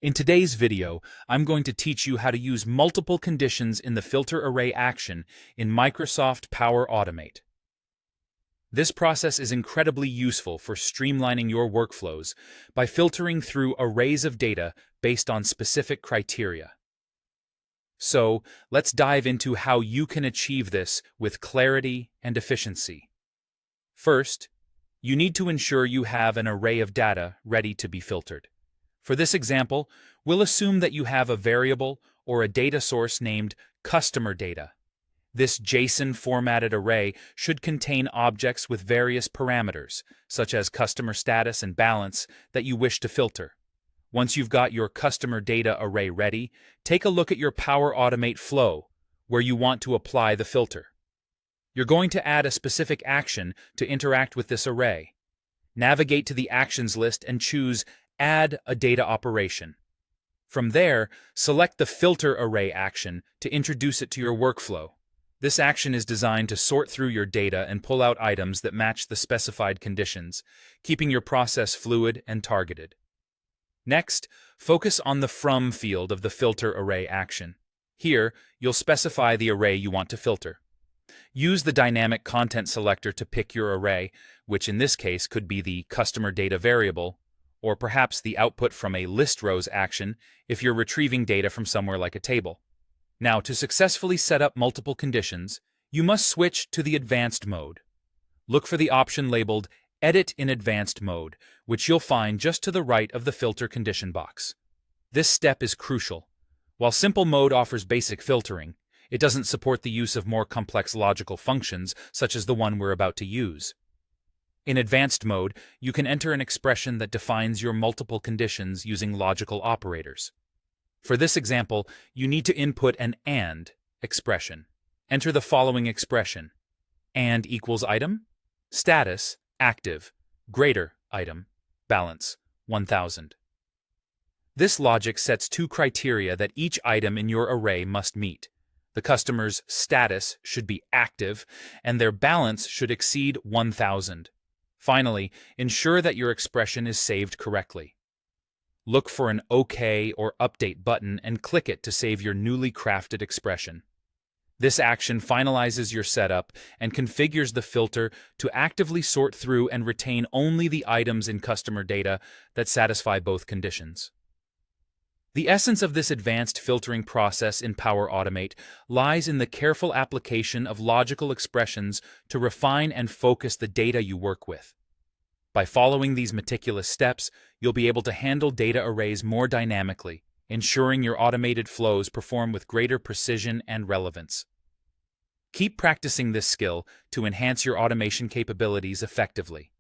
In today's video, I'm going to teach you how to use multiple conditions in the filter array action in Microsoft Power Automate. This process is incredibly useful for streamlining your workflows by filtering through arrays of data based on specific criteria. So, let's dive into how you can achieve this with clarity and efficiency. First, you need to ensure you have an array of data ready to be filtered. For this example, we'll assume that you have a variable or a data source named customer data. This JSON-formatted array should contain objects with various parameters, such as customer status and balance, that you wish to filter. Once you've got your customer data array ready, take a look at your Power Automate flow, where you want to apply the filter. You're going to add a specific action to interact with this array. Navigate to the Actions list and choose Add a Data Operation. From there, select the Filter Array action to introduce it to your workflow. This action is designed to sort through your data and pull out items that match the specified conditions, keeping your process fluid and targeted. Next, focus on the From field of the Filter Array action. Here, you'll specify the array you want to filter. Use the dynamic content selector to pick your array, which in this case could be the customer data variable, or perhaps the output from a list rows action if you're retrieving data from somewhere like a table. Now, to successfully set up multiple conditions, you must switch to the Advanced mode. Look for the option labeled Edit in Advanced mode, which you'll find just to the right of the filter condition box. This step is crucial. While Simple mode offers basic filtering, it doesn't support the use of more complex logical functions such as the one we're about to use. In Advanced mode, you can enter an expression that defines your multiple conditions using logical operators. For this example, you need to input an AND expression. Enter the following expression: AND equals item, status, active, greater item, balance, 1000. This logic sets two criteria that each item in your array must meet. The customer's status should be active, and their balance should exceed 1000. Finally, ensure that your expression is saved correctly. Look for an OK or Update button and click it to save your newly crafted expression. This action finalizes your setup and configures the filter to actively sort through and retain only the items in customer data that satisfy both conditions. The essence of this advanced filtering process in Power Automate lies in the careful application of logical expressions to refine and focus the data you work with. By following these meticulous steps, you'll be able to handle data arrays more dynamically, ensuring your automated flows perform with greater precision and relevance. Keep practicing this skill to enhance your automation capabilities effectively.